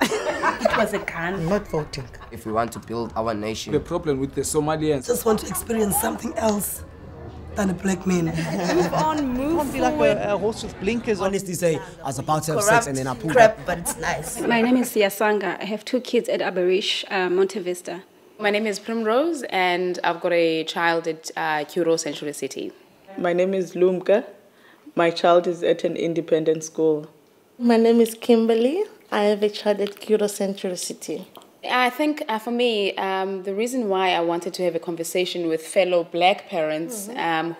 It was a gun. I'm not voting. If we want to build our nation. The problem with the Somalians. Just want to experience something else than a black man. Move on, move Don't be like a horse with blinkers on. Honestly say, I was about to have sex and then I pulled crap, up. but it's nice. My name is Siyasanga. I have 2 kids at Aberish, Monte Vista. My name is Primrose, and I've got a child at Kuro Century City. My name is Lumka. My child is at an independent school. My name is Kimberly. I have a child at Kuro Century City. I think for me, the reason why I wanted to have a conversation with fellow black parents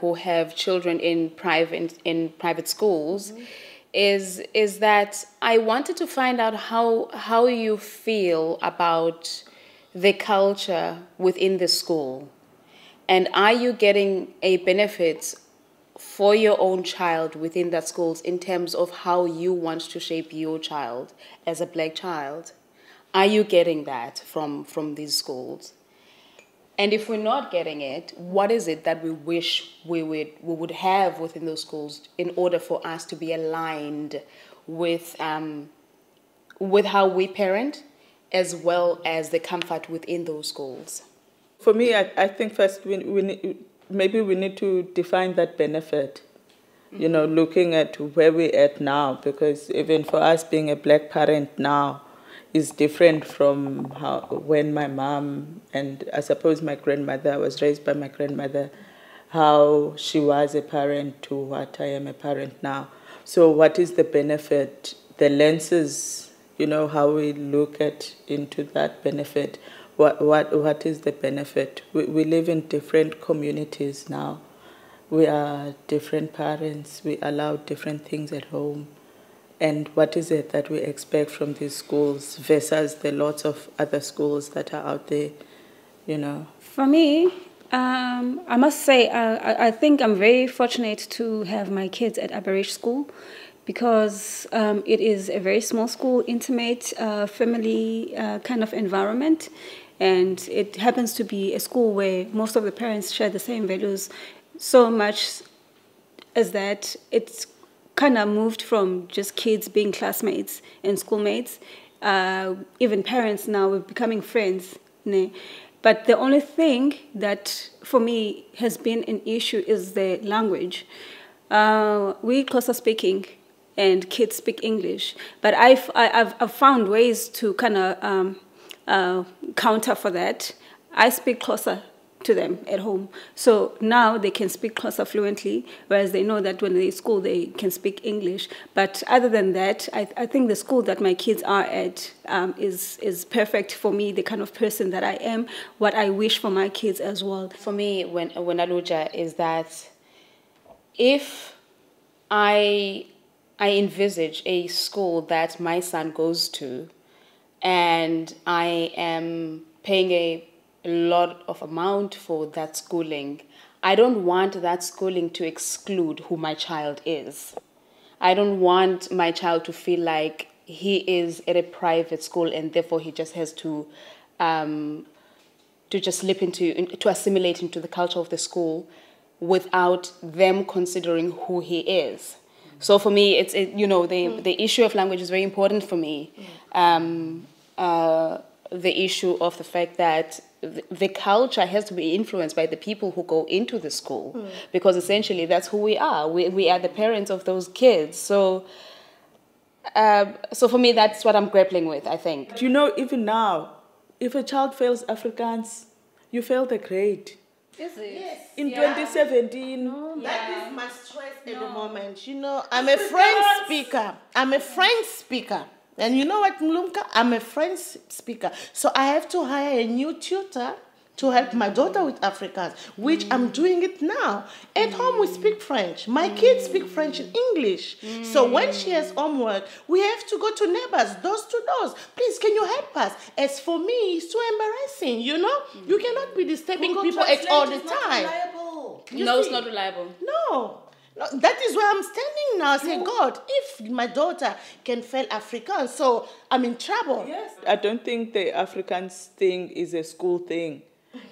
who have children in private schools is that I wanted to find out how you feel about the culture within the school. And are you getting a benefit for your own child within that schools in terms of how you want to shape your child as a black child? Are you getting that from these schools? And if we're not getting it, what is it that we wish we would have within those schools in order for us to be aligned with how we parent, as well as the comfort within those schools? For me, I think first maybe we need to define that benefit, you know, looking at where we're at now, because even for us being a black parent now is different from when my mom and I suppose my grandmother, I was raised by my grandmother, how she was a parent to what I am a parent now. So what is the benefit, the lenses, you know, how we look into that benefit? What is the benefit? We live in different communities now. We are different parents. We allow different things at home. And what is it that we expect from these schools versus the lots of other schools that are out there, you know? For me, I must say, I think I'm very fortunate to have my kids at Aberish School, because it is a very small school, intimate, family kind of environment. And it happens to be a school where most of the parents share the same values, so much as that it's kind of moved from just kids being classmates and schoolmates. Even parents now are becoming friends. But the only thing that for me has been an issue is the language. We Xhosa speaking and kids speak English, but I've found ways to kind of counter for that. I speak Xhosa to them at home, so now they can speak Xhosa fluently, whereas they know that when they're at school they can speak English. But other than that, I think the school that my kids are at is perfect for me, the kind of person that I am, what I wish for my kids as well. For me, when Aluja is that if I envisage a school that my son goes to, and I am paying a lot of amount for that schooling, I don't want that schooling to exclude who my child is. I don't want my child to feel like he is at a private school and therefore he just has to just slip to assimilate into the culture of the school without them considering who he is. So for me, the issue of language is very important for me. The issue of the fact that the culture has to be influenced by the people who go into the school, because essentially that's who we are. We are the parents of those kids. So for me, that's what I'm grappling with, I think. Do you know, even now, if a child fails Afrikaans, you fail the grade. Is it? Yes. In 2017. No, that is my stress at the moment. You know, I'm a French speaker. And you know what, Mlumka? I'm a French speaker. So I have to hire a new tutor to help my daughter with Afrikaans, which I'm doing it now. At home, we speak French. My kids speak French and English. So when she has homework, we have to go to neighbors, doors to doors. Please, can you help us? As for me, it's too embarrassing, you know? You cannot be disturbing people all the time. It's not reliable. No, that is where I'm standing now. I say, God, if my daughter can fail Afrikaans, so I'm in trouble. Yes. I don't think the Afrikaans thing is a school thing.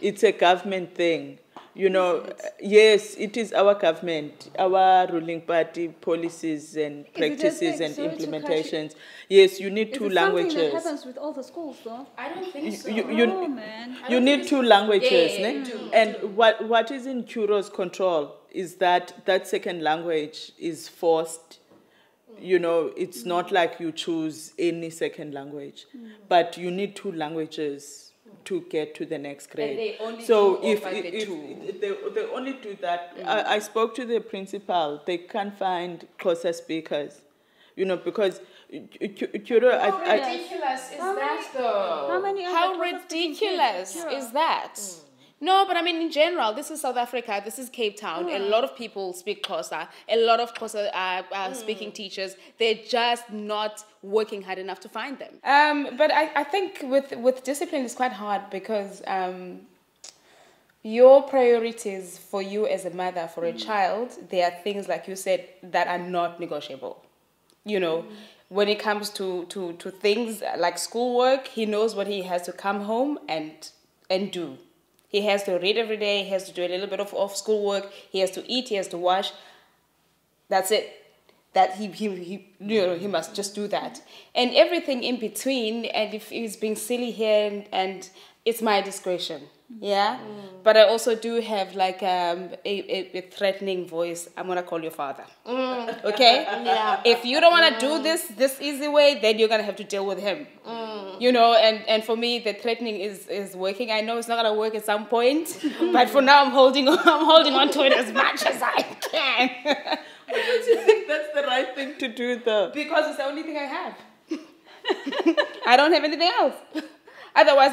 It's a government thing. You know, yes, it is our government, our ruling party policies and practices and implementations. Yes, you need two languages. Something that happens with all the schools, though? I don't think so. No, man. You need two languages, Yeah, ne? you do. And what is in Curo's control is that second language is forced. You know, it's not like you choose any second language, but you need two languages to get to the next grade. And they only so do if they only do that, I spoke to the principal. They can't find Xhosa speakers, you know, because Curo. How ridiculous is that, though? How ridiculous is that? No, but I mean, in general, this is South Africa, this is Cape Town. A lot of people speak Xhosa. A lot of Xhosa are speaking teachers. They're just not working hard enough to find them. But I think with discipline, it's quite hard because your priorities for you as a mother, for a child, there are things, like you said, that are not negotiable. You know, when it comes to things like schoolwork, he knows what he has to come home and do. He has to read every day. He has to do a little bit of schoolwork. He has to eat. He has to wash. That's it. That he must just do that. And everything in between. And if he's being silly here, and it's my discretion. Yeah. But I also do have like a threatening voice. I'm gonna call your father. Okay. Yeah. If you don't want to do this easy way, then you're gonna have to deal with him. You know, and for me, the threatening is working. I know it's not gonna work at some point, but for now, I'm holding on to it as much as I can. Why don't you think that's the right thing to do, though? Because it's the only thing I have. I don't have anything else. Otherwise,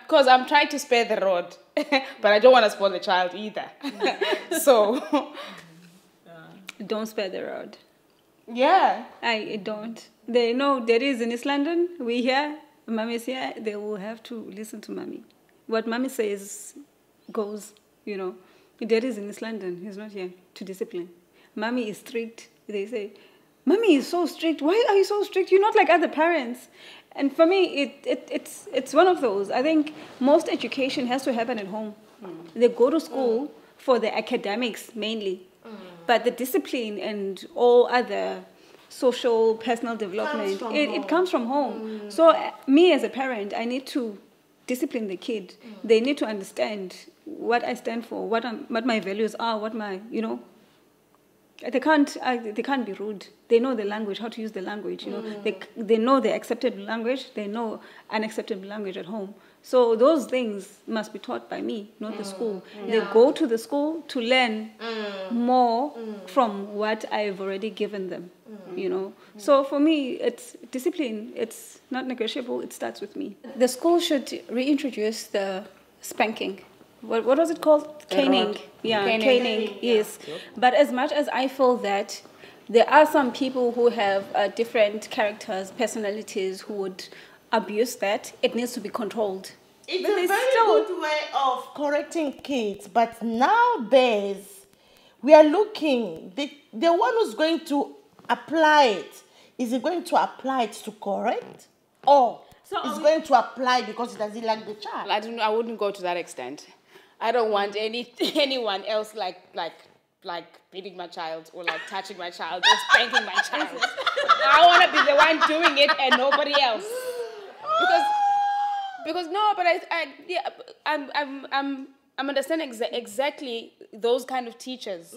because I'm trying to spare the rod, but I don't want to spoil the child either. So, Don't spare the rod. yeah. I don't. They know there is in East London. We here, Mommy's here. They will have to listen to Mommy. What Mommy says goes. You know, there is in East London. He's not here to discipline. Mommy is strict. They say, Mommy is so strict. Why are you so strict? You're not like other parents. And for me, it's one of those. I think most education has to happen at home. They go to school for the academics mainly, but the discipline and all other social, personal development, it comes from home. So me as a parent, I need to discipline the kid. They need to understand what I stand for, what my values are, what my, you know. They can't be rude. They know the language, how to use the language. You know, they know the acceptable language. They know unacceptable language at home. So those things must be taught by me, not the school. They go to the school to learn more from what I've already given them. You know. So for me, it's discipline. It's not negotiable. It starts with me. The school should reintroduce the spanking. What was it called? Caning. Yeah, caning, yes. But as much as I feel that there are some people who have different characters, personalities, who would abuse that, it needs to be controlled. It's a very good way of correcting kids, but nowadays we are looking, the one who's going to apply it, is he going to apply it to correct? Or is going to apply because he doesn't like the child? I wouldn't go to that extent. I don't want anyone else like beating my child or like touching my child or spanking my child. I want to be the one doing it and nobody else. Because no, but I'm understanding exactly those kind of teachers.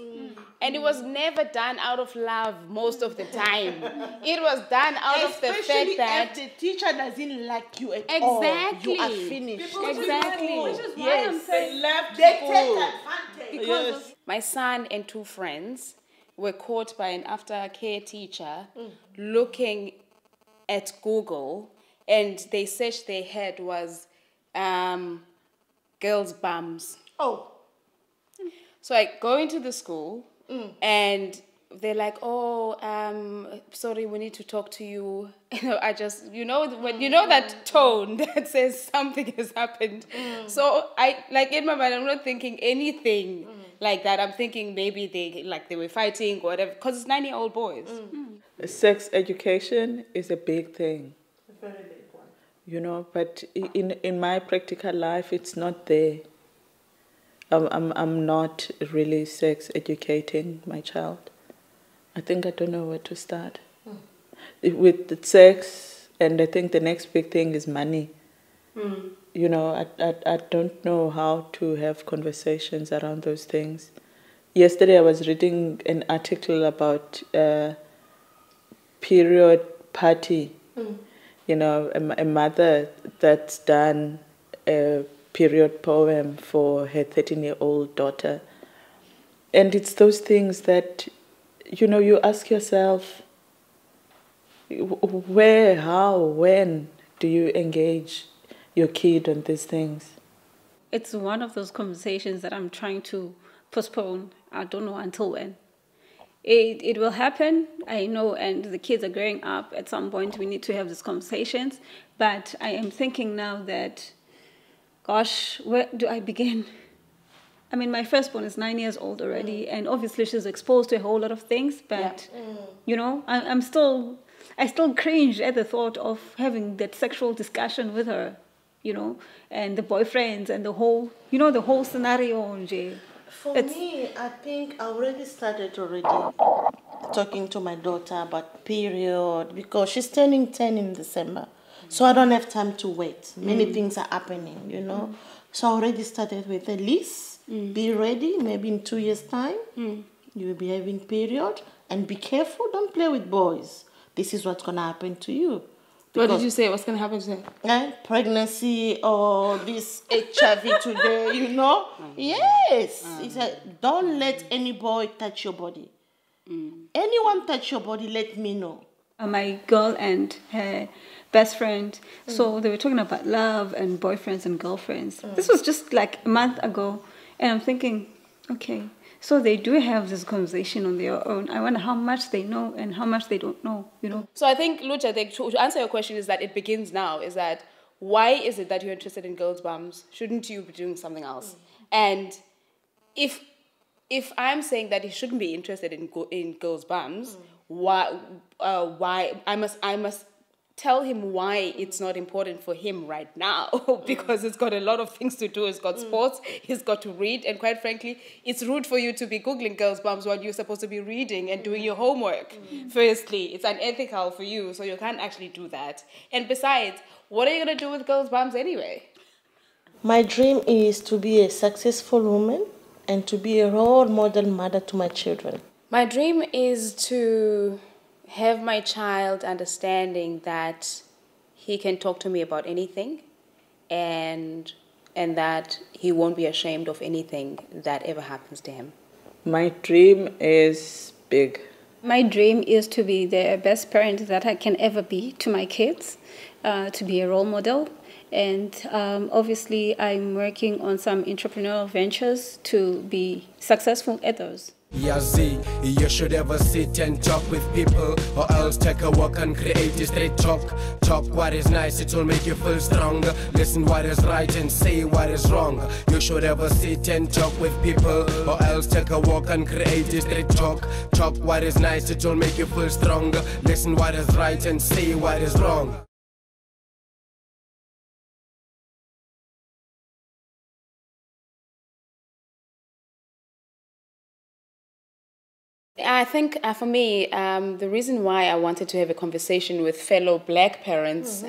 And it was never done out of love most of the time. It was done out of the fact that if the teacher doesn't like you at exactly. all, you are finished. Exactly. Which is why I'm saying They take advantage. because my son and two friends were caught by an aftercare teacher looking at Google, and they searched their head was girls' bums. Oh. So I go into the school and they're like, sorry, we need to talk to you. I just, when you know that tone that says something has happened. So I, like in my mind, I'm not thinking anything like that. I'm thinking maybe they were fighting or whatever, because it's 9-year-old boys. Sex education is a big thing. A very big one. But in my practical life, it's not there. I'm not really sex educating my child. I think I don't know where to start. With the sex, and I think the next big thing is money. You know, I don't know how to have conversations around those things. Yesterday I was reading an article about period party. You know, a mother that's done a period poem for her 13-year-old daughter. And it's those things that, you know, you ask yourself, where, how, when do you engage your kid on these things? It's one of those conversations that I'm trying to postpone. I don't know until when. It will happen, I know, and the kids are growing up. At some point, we need to have these conversations. But I am thinking now that, gosh, where do I begin? I mean, my firstborn is 9 years old already, and obviously she's exposed to a whole lot of things. But, you know, I still cringe at the thought of having that sexual discussion with her, you know, and the boyfriends and the whole, you know, the whole scenario. For me, I think I already started talking to my daughter about period, because she's turning 10 in December. So I don't have time to wait. Many things are happening, you know. So I already started with a list. Be ready, maybe in 2 years' time, you will be having period. And be careful, don't play with boys. This is what's going to happen to you. What did you say? What's going to happen to her? Pregnancy or this HIV today, you know? Yes. He said, don't let any boy touch your body. Anyone touch your body, let me know. My girl and her best friend, so they were talking about love and boyfriends and girlfriends. This was just like a month ago. And I'm thinking, okay, so they do have this conversation on their own. I wonder how much they know and how much they don't know, you know. So I think, Lucha, to answer your question is that it begins now, is that why is it that you're interested in girls' bums? Shouldn't you be doing something else? And if I'm saying that he shouldn't be interested in girls' bums, why I must tell him why it's not important for him right now, because it's got a lot of things to do. It's got sports, he's got to read, and quite frankly, it's rude for you to be Googling girls' bums while you're supposed to be reading and doing your homework. Firstly, it's unethical for you, so you can't actually do that. And besides, what are you going to do with girls' bums anyway? My dream is to be a successful woman and to be a role model mother to my children. My dream is to have my child understanding that he can talk to me about anything, and that he won't be ashamed of anything that ever happens to him. My dream is big. My dream is to be the best parent that I can ever be to my kids, to be a role model. And obviously, I'm working on some entrepreneurial ventures to be successful at those. Yazi, you should ever sit and talk with people, or else take a walk and create a straight talk. Talk what is nice, it will make you feel stronger. Listen what is right and say what is wrong. You should ever sit and talk with people, or else take a walk and create a straight talk. Talk what is nice, it will make you feel stronger. Listen what is right and say what is wrong. I think for me, the reason why I wanted to have a conversation with fellow Black parents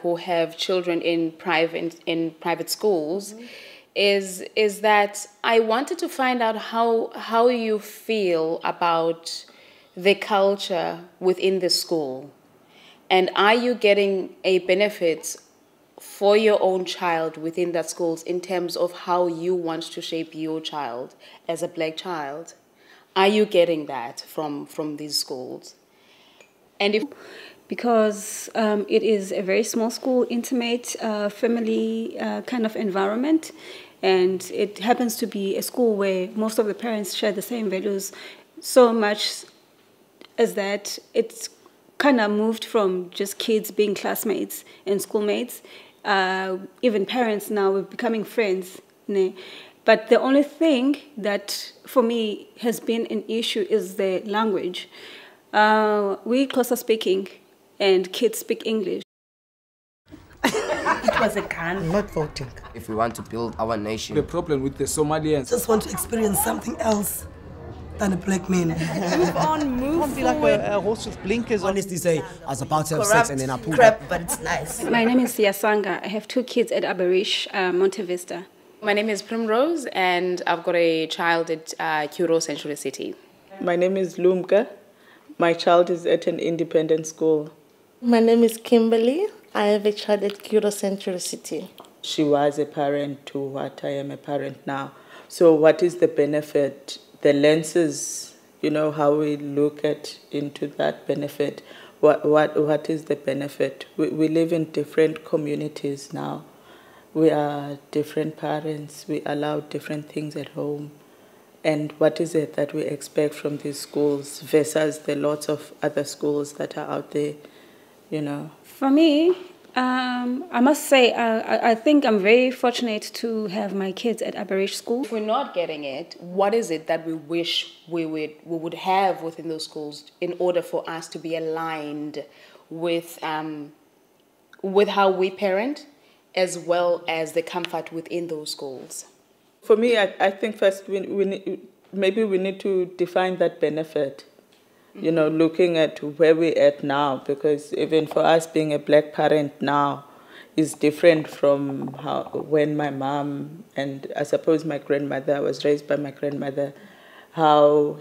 who have children in private schools is that I wanted to find out how you feel about the culture within the school, and are you getting a benefit for your own child within that schools in terms of how you want to shape your child as a Black child. Are you getting that from these schools? And if because it is a very small school, intimate, family kind of environment, and it happens to be a school where most of the parents share the same values, so much as that it's kind of moved from just kids being classmates and schoolmates. Even parents now are becoming friends. But the only thing that for me has been an issue is the language. We Xhosa speaking and kids speak English. It was a gun. Not voting. If we want to build our nation. The problem with the Somalians. Just want to experience something else than a black man. Move on, move Be like forward. a horse with blinkers on. Honestly say, I was about to have sex Corrupt and then I pulled crap, up. but it's nice. My name is Siyasanga. I have 2 kids at Aberish, Monte Vista. My name is Primrose, and I've got a child at Kuro Central City. My name is Lumka. My child is at an independent school. My name is Kimberly. I have a child at Kuro Central City. She was a parent to what I am a parent now. So what is the benefit? The lenses, you know, how we look into that benefit. What is the benefit? We live in different communities now. We are different parents. We allow different things at home. And what is it that we expect from these schools versus the lots of other schools that are out there, you know? For me, I must say, I think I'm very fortunate to have my kids at Aberish School. If we're not getting it, what is it that we wish we would have within those schools in order for us to be aligned with how we parent, as well as the comfort within those schools? For me, I think first maybe we need to define that benefit. You know, looking at where we're at now, because even for us being a black parent now is different from when my mom and I suppose my grandmother, I was raised by my grandmother, how